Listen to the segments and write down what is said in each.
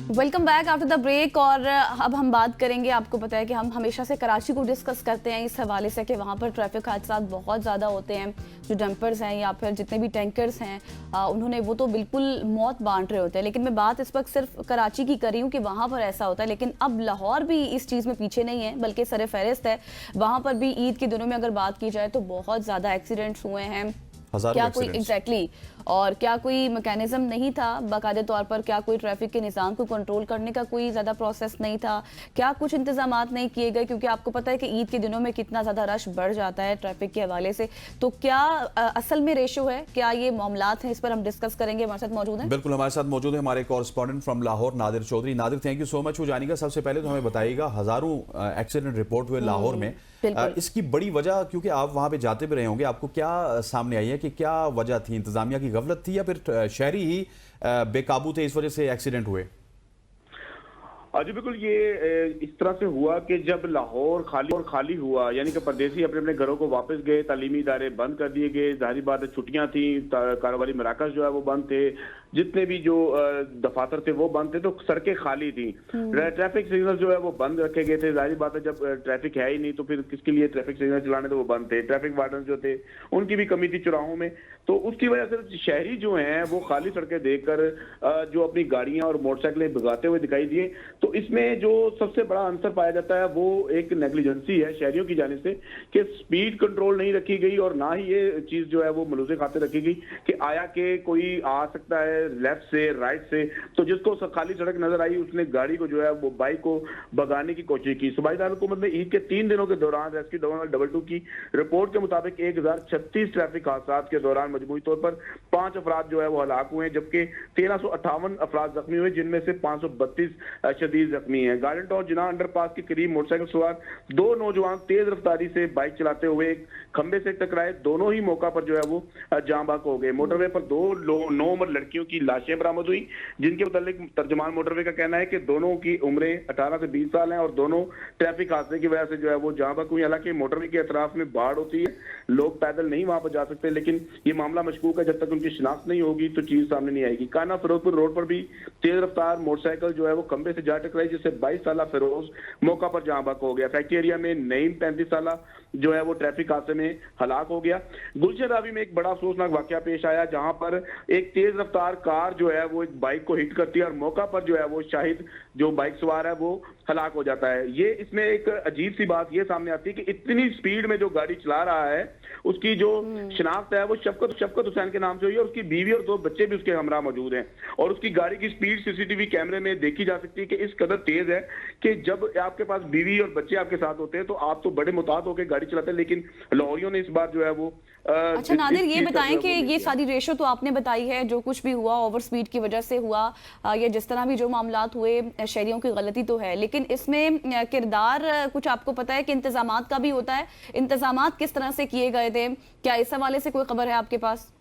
Welcome back after the break. और अब हम बात करेंगे, आपको पता है कि हम हमेशा से कराची को डिस्कस करते हैं इस हवाले से कि वहाँ पर ट्रैफिक हादसा बहुत ज़्यादा होते हैं। जो डंपर्स हैं या फिर जितने भी टैंकर्स हैं उन्होंने वो तो बिल्कुल मौत बांट रहे होते हैं। लेकिन मैं बात इस वक्त सिर्फ कराची की कर रही हूँ कि वहाँ पर ऐसा होता है, लेकिन अब लाहौर भी इस चीज़ में पीछे नहीं है बल्कि सर फहरिस्त है। वहाँ पर भी ईद के दिनों में अगर बात की जाए तो बहुत ज़्यादा एक्सीडेंट्स हुए हैं। क्या कोई एग्जैक्टली और क्या कोई मैकेनिज्म नहीं था बाकायदे तौर पर? क्या कोई ट्रैफिक के निज़ाम को कंट्रोल करने का कोई ज़्यादा प्रोसेस नहीं था? क्या कुछ इंतजामात नहीं किए गए? क्योंकि आपको पता है कि ईद के दिनों में कितना ज़्यादा रश बढ़ जाता है ट्रैफिक के हवाले से। तो क्या असल में रेशो है, क्या ये मामलात हैं? इस पर हम डिस्कस करेंगे। हमारे साथ मौजूद हैं, बिल्कुल हमारे साथ मौजूद है हमारे correspondent from Lahore Nadir Chaudhry. Nadir, thank you so much हो जाने का। सबसे पहले तो हमें बताइएगा, हज़ारों एक्सीडेंट रिपोर्ट हुए लाहौर में, इसकी बड़ी वजह, क्योंकि आप वहाँ पे जाते भी रहे होंगे, आपको क्या सामने आई है कि क्या वजह थी? इंतजामिया की गफलत थी या फिर शहरी ही बेकाबू थे, इस वजह से एक्सीडेंट हुए? जी बिल्कुल, ये इस तरह से हुआ कि जब लाहौर खाली हुआ, यानी कि परदेसी अपने अपने घरों को वापस गए, तालीमी इदारे बंद कर दिए गए, जाहिर बात है छुट्टियां थी, कारोबारी मराकज जो है वो बंद थे, जितने भी जो दफातर थे वो बंद थे, तो सड़कें खाली थी। ट्रैफिक सिग्नल जो है वो बंद रखे गए थे। जाहिर बात है जब ट्रैफिक है ही नहीं तो फिर किसके लिए ट्रैफिक सिग्नल चलाने, तो वो बंद थे। ट्रैफिक वार्डन जो थे उनकी भी कमी थी चौराहों में, तो उसकी वजह से शहरी जो हैं वो खाली सड़कें देखकर जो अपनी गाड़ियां और मोटरसाइकिलें भगाते हुए दिखाई दिए। तो इसमें जो सबसे बड़ा आंसर पाया जाता है वो एक नेग्लिजेंसी है शहरियों की जानिब से कि स्पीड कंट्रोल नहीं रखी गई, और ना ही ये चीज जो है वो मलूज़े खाते रखी गई कि आया के कोई आ सकता है लेफ्ट से राइट से, तो जिसको खाली सड़क नजर आई उसने गाड़ी को जो है वो बाइक को भगाने की कोशिश की। सूबाई दारुल हुकूमत ने ईद के 3 दिनों के दौरान रेस्क्यू 2 की रिपोर्ट के मुताबिक 1036 ट्रैफिक हादसा के दौरान मजमूई तौर पर 5 अफराद जो है वो हलाक हुए, जबकि 1358 अफराद जख्मी हुए, जिनमें से 532 शदीद जख्मी हैं। गार्डन टाउन जिना अंडरपास के करीब मोटरसाइकिल सवार 2 नौजवान तेज रफ्तारी से बाइक चलाते हुए एक खंबे से टकराए। दोनों ही मौका पर जो है वो जाँ बहक हो गए। मोटरवे पर 9 उम्र लड़कियों की लाशें बरामद हुई, जिनके मुताबिक तर्जुमान मोटरवे का कहना है कि दोनों की उम्रें 18 से 20 साल हैं और दोनों ट्रैफिक हादसे की वजह से जो है वो जाँ बहक हुई। हालांकि मोटरवे के अतराफ में बाढ़ होती है, लोग पैदल नहीं वहां पर जा सकते, लेकिन ये मामला मशकूक है। जब तक उनकी शिनाख्त नहीं होगी तो चीज सामने नहीं आएगी। काना फिरोजपुर रोड पर भी तेज रफ्तार मोटरसाइकिल जो है वो खंबे से जा टकराई, जिससे 22 साल फिरोज मौका पर जाँ बहक हो गया। फैक्ट्री एरिया में नईम 35 साल जो है वो ट्रैफिक हादसे में हलाक हो गया। गुलशन रावी में एक बड़ा अफसोसनाक वाकया पेश आया, जहां पर एक तेज रफ्तार कार जो है वो एक बाइक को हिट करती है और मौका पर जो है वो शाहिद जो बाइक सवार है वो हलाक हो जाता है। ये इसमें एक अजीब सी बात ये सामने आती है कि इतनी स्पीड में जो गाड़ी चला रहा है उसकी जो शिनाख्त है वो शफकत हुसैन के नाम से हुई है, और उसकी बीवी और 2 बच्चे भी उसके हमरा मौजूद हैं, और उसकी गाड़ी की स्पीड सीसीटीवी कैमरे में देखी जा सकती है कि इस कदर तेज है कि जब आपके पास बीवी और बच्चे आपके साथ होते हैं तो आप तो बड़े मुताद होकर गाड़ी चलाते हैं, लेकिन लाहौरियों ने इस बार जो है वो अच्छा नादिर, ये बताएं कि ये सारी रेशो तो आपने बताई है, जो कुछ भी हुआ ओवर स्पीड की वजह से हुआ, या जिस तरह भी जो मामलात हुए शहरियों की गलती तो है, लेकिन इसमें किरदार कुछ आपको पता है कि इंतजामात का भी होता है? इंतजामात किस तरह से किए गए थे? क्या इस हवाले से कोई खबर है आपके पास?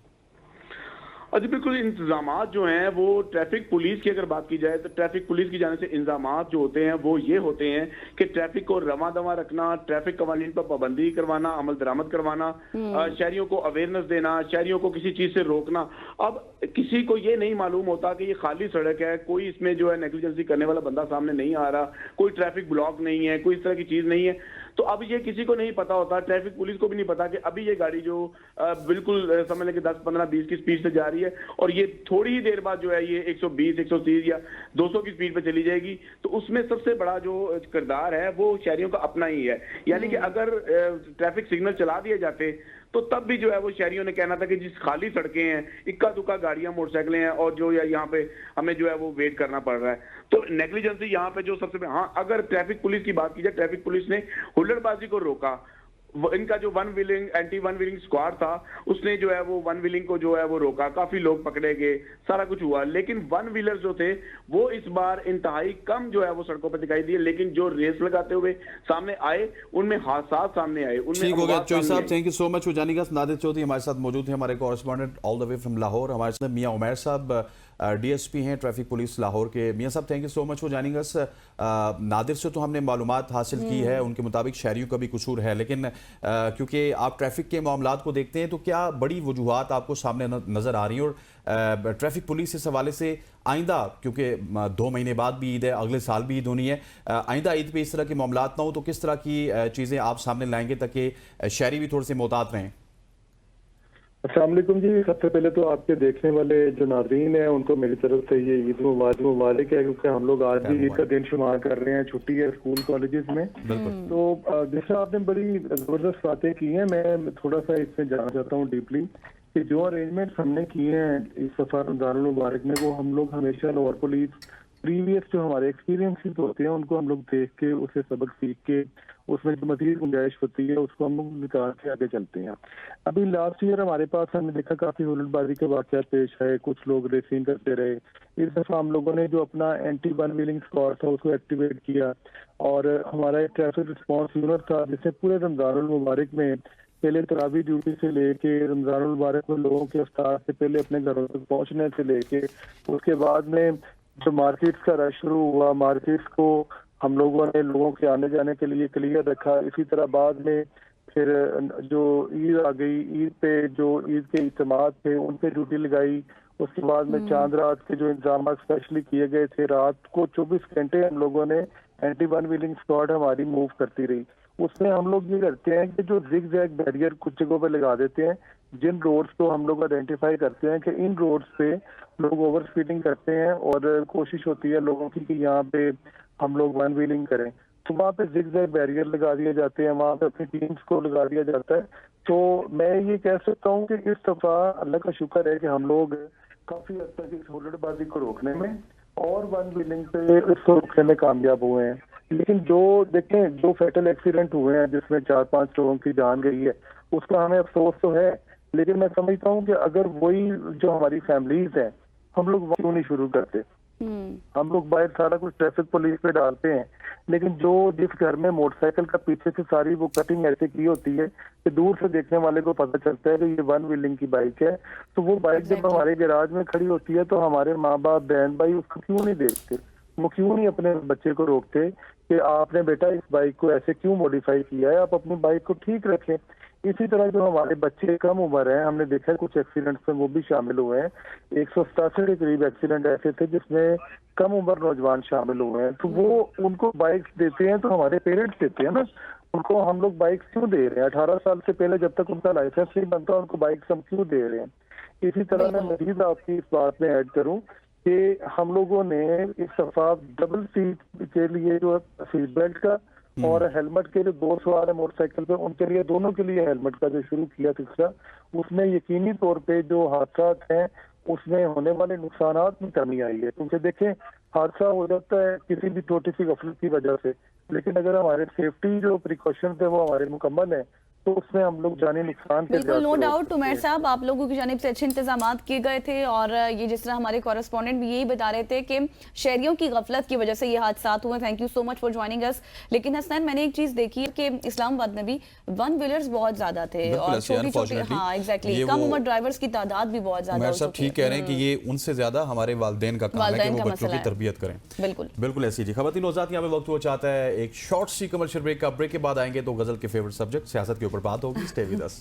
जी बिल्कुल, इंतजामात जो हैं वो ट्रैफिक पुलिस की अगर बात की जाए तो ट्रैफिक पुलिस की जाने से इंतजामात जो होते हैं वो ये होते हैं कि ट्रैफिक को रवा दवा रखना, ट्रैफिक कवानीन पर पाबंदी करवाना, अमल दरामद करवाना, शहरियों को अवेयरनेस देना, शहरियों को किसी चीज से रोकना। अब किसी को ये नहीं मालूम होता कि ये खाली सड़क है, कोई इसमें जो है नेग्लिजेंसी करने वाला बंदा सामने नहीं आ रहा, कोई ट्रैफिक ब्लॉक नहीं है, कोई इस तरह की चीज नहीं है, तो अब ये किसी को नहीं पता होता, ट्रैफिक पुलिस को भी नहीं पता कि अभी ये गाड़ी जो बिल्कुल समझ लें कि 10, 15, 20 की स्पीड से जा रही है और ये थोड़ी ही देर बाद जो है ये 120, 130 या 200 की स्पीड पे चली जाएगी। तो उसमें सबसे बड़ा जो किरदार है वो शहरियों का अपना ही है। यानी कि अगर ट्रैफिक सिग्नल चला दिए जाते तो तब भी जो है वो शहरियों ने कहना था कि जिस खाली सड़कें हैं, इक्का दुक्का गाड़ियां मोटरसाइकिलें हैं और जो यहाँ पे हमें जो है वो वेट करना पड़ रहा है। तो नेग्लिजेंसी यहाँ पे जो सबसे, हाँ अगर ट्रैफिक पुलिस की बात की जाए, ट्रैफिक पुलिस ने हुल्लड़बाजी को रोका। इनका जो एंटी वन व्हीलिंग स्क्वाड था उसने जो है वो वन व्हीलिंग को जो है वो रोका, काफी लोग पकड़े गए, सारा कुछ हुआ, लेकिन वन व्हीलर जो थे वो इस बार इंतहाई कम जो है वो सड़कों पर दिखाई दिए। लेकिन जो रेस लगाते हुए सामने आए उनमें हादसा सामने आए। ठीक हो गया चौधरी साहब, थैंक यू सो मच हो जाने का। नादिर चौधरी हमारे साथ मौजूद है, हमारे correspondent all the way from Lahore. हमारे साथ मियां उमैर साहब, DSP हैं ट्रैफिक पुलिस लाहौर के। मियां साहब, thank you so much for joining us. Nadir से तो हमने मालूमात हासिल की है, उनके मुताबिक शहरियों का भी कसूर है, लेकिन क्योंकि आप ट्रैफिक के मामलात को देखते हैं तो क्या बड़ी वजूहात आपको सामने नज़र आ रही हैं? और ट्रैफिक पुलिस इस हवाले से आइंदा, क्योंकि 2 महीने बाद भी ईद है, अगले साल भी ईद होनी है, आइंदा ईद पे इस तरह के मामलात ना हो तो किस तरह की चीज़ें आप सामने लाएंगे ताकि शहरी भी थोड़े से मोहतात रहें? अस्सलाम वालेकुम जी। सबसे पहले तो आपके देखने वाले जो नाज़रीन हैं उनको मेरी तरफ से ये ईद मुबारक है, क्योंकि हम लोग आज भी ईद का दिन शुमार कर रहे हैं, छुट्टी है स्कूल कॉलेजेस में। तो जैसा आपने बड़ी ज़बरदस्त बातें की हैं, मैं थोड़ा सा इसमें जानना चाहता हूँ डीपली कि जो अरेंजमेंट्स हमने किए हैं इस सफर रमज़ानुल मुबारक में, वो हम लोग हमेशा लाहौर पुलिस प्रीवियस जो हमारे एक्सपीरियंसेस होते हैं उनको हम लोग देख के, उसे सबक सीख के, उसमें जो मज़ीद गुंजाइश होती है उसको हम लोग निकाल के आगे चलते हैं। अभी लास्ट ईयर हमारे पास हमने देखा काफ़ी हुलड़बाजी के वाक़यात पेश आए, कुछ लोग रेसिंग करते रहे। इस दफ़ा हम लोगों ने जो अपना एंटी वन व्हीलिंग स्क्वाड था उसको एक्टिवेट किया, और हमारा एक ट्रैफिक रिस्पॉन्स यूनिट था जिसने पूरे रमज़ानुल मुबारक में पहले तरावी ड्यूटी से लेके रमज़ानुल मुबारक में लोगों के इफ्तार से पहले अपने घरों तक पहुँचने से लेके उसके बाद में जो मार्केट्स का रश शुरू हुआ, मार्केट्स को हम लोगों ने लोगों के आने जाने के लिए क्लियर रखा। इसी तरह बाद में फिर जो ईद आ गई, ईद पे जो ईद के इज्तिमात थे उन पे ड्यूटी लगाई। उसके बाद में चांद रात के जो इंतजाम स्पेशली किए गए थे, रात को 24 घंटे हम लोगों ने एंटी वन व्हीलिंग स्क्वाड हमारी मूव करती रही। उसमें हम लोग ये करते हैं कि जो जिग जैग बैरियर कुछ जगहों पे लगा देते हैं, जिन रोड्स को हम लोग आइडेंटिफाई करते हैं कि इन रोड्स पे लोग ओवर स्पीडिंग करते हैं और कोशिश होती है लोगों की कि यहाँ पे हम लोग वन व्हीलिंग करें, तो वहाँ पे जिग जैग बैरियर लगा दिए जाते हैं, वहाँ पे अपनी टीम्स को लगा दिया जाता है। तो मैं ये कह सकता हूँ कि इस दफा अल्लाह का शुक्र है कि हम लोग काफी हद तक इस हुलड़बाजी को रोकने में और वन व्हीलिंग पे इसको रोकने में कामयाब हुए हैं। लेकिन जो देखें, जो फैटल एक्सीडेंट हुए हैं जिसमें 4-5 लोगों की जान गई है, उसका हमें अफसोस तो है, लेकिन मैं समझता हूँ कि अगर वही जो हमारी फैमिलीज हैं, हम लोग क्यों नहीं शुरू करते। हम लोग बाहर सारा कुछ ट्रैफिक पुलिस पे डालते हैं, लेकिन जो जिस घर में मोटरसाइकिल का पीछे से सारी वो कटिंग ऐसे की होती है कि दूर से देखने वाले को पता चलता है कि ये वन व्हीलिंग की बाइक है, तो वो बाइक जब हमारे गैराज में खड़ी होती है तो हमारे माँ बाप बहन भाई उसको क्यों नहीं देखते, वो क्यों नहीं अपने बच्चे को रोकते कि आपने बेटा इस बाइक को ऐसे क्यों मॉडिफाई किया है, आप अपनी बाइक को ठीक रखें। इसी तरह जो हमारे बच्चे कम उम्र हैं, हमने देखा है कुछ एक्सीडेंट्स में वो भी शामिल हुए हैं। 187 के करीब एक्सीडेंट ऐसे थे जिसमें कम उम्र नौजवान शामिल हुए हैं। तो वो उनको बाइक्स देते हैं तो हमारे पेरेंट्स देते हैं ना, उनको हम लोग बाइक्स क्यों दे रहे हैं? 18 साल से पहले जब तक उनका लाइसेंस नहीं बनता उनको बाइक्स हम क्यों दे रहे हैं? इसी तरह मैं मजीद आपकी इस बात में ऐड करूँ कि हम लोगों ने इस दफा डबल सीट के लिए जो सीट बेल्ट का और हेलमेट के लिए 2 सवार है मोटरसाइकिल पे, उनके लिए दोनों के लिए हेलमेट का जो शुरू किया सिलसिला, उसमें यकीनी तौर पे जो हादसा हैं उसमें होने वाले नुकसानात में कमी आई है। क्योंकि देखें, हादसा हो जाता है किसी भी छोटी सी गफलत की वजह से, लेकिन अगर हमारे सेफ्टी जो प्रिकॉशंस है वो हमारे मुकम्मल है तो उसमें हम लोग जानी नुकसान के बिल्कुल, नो डाउट। उमर साहब, आप लोगों की जानिब से अच्छे इंतजाम किए गए थे, और ये जिस तरह हमारे कॉरेस्पॉन्डेंट भी यही बता रहे थे कि शहरियों की गफलत की वजह से ये हादसा हुए। Thank you so much for joining us. लेकिन हसनैन, मैंने एक चीज़ देखी है कि इस्लामाबाद में भी वन व्हीलर्स बहुत ज़्यादा थे और छोटी-छोटी, हाँ एग्जैक्टली, कम उम्र ड्राइवर्स की तादाद भी बहुत ज़्यादा। सब ठीक कह रहे हैं कि ये उनसे ज़्यादा हमारे वालिदैन का काम है कि वो बच्चों की तरबियत करें। बिल्कुल बिल्कुल ऐसी जी। खवातीन औज़ात, यहाँ पे वक्त हुआ चाहता है एक शॉर्ट सी कमर्शियल ब्रेक का। ब्रेक के बाद आएंगे तो गजल के फेवरेट सब्जेक्ट सियासत के ऊपर बात होगी। Stay with us.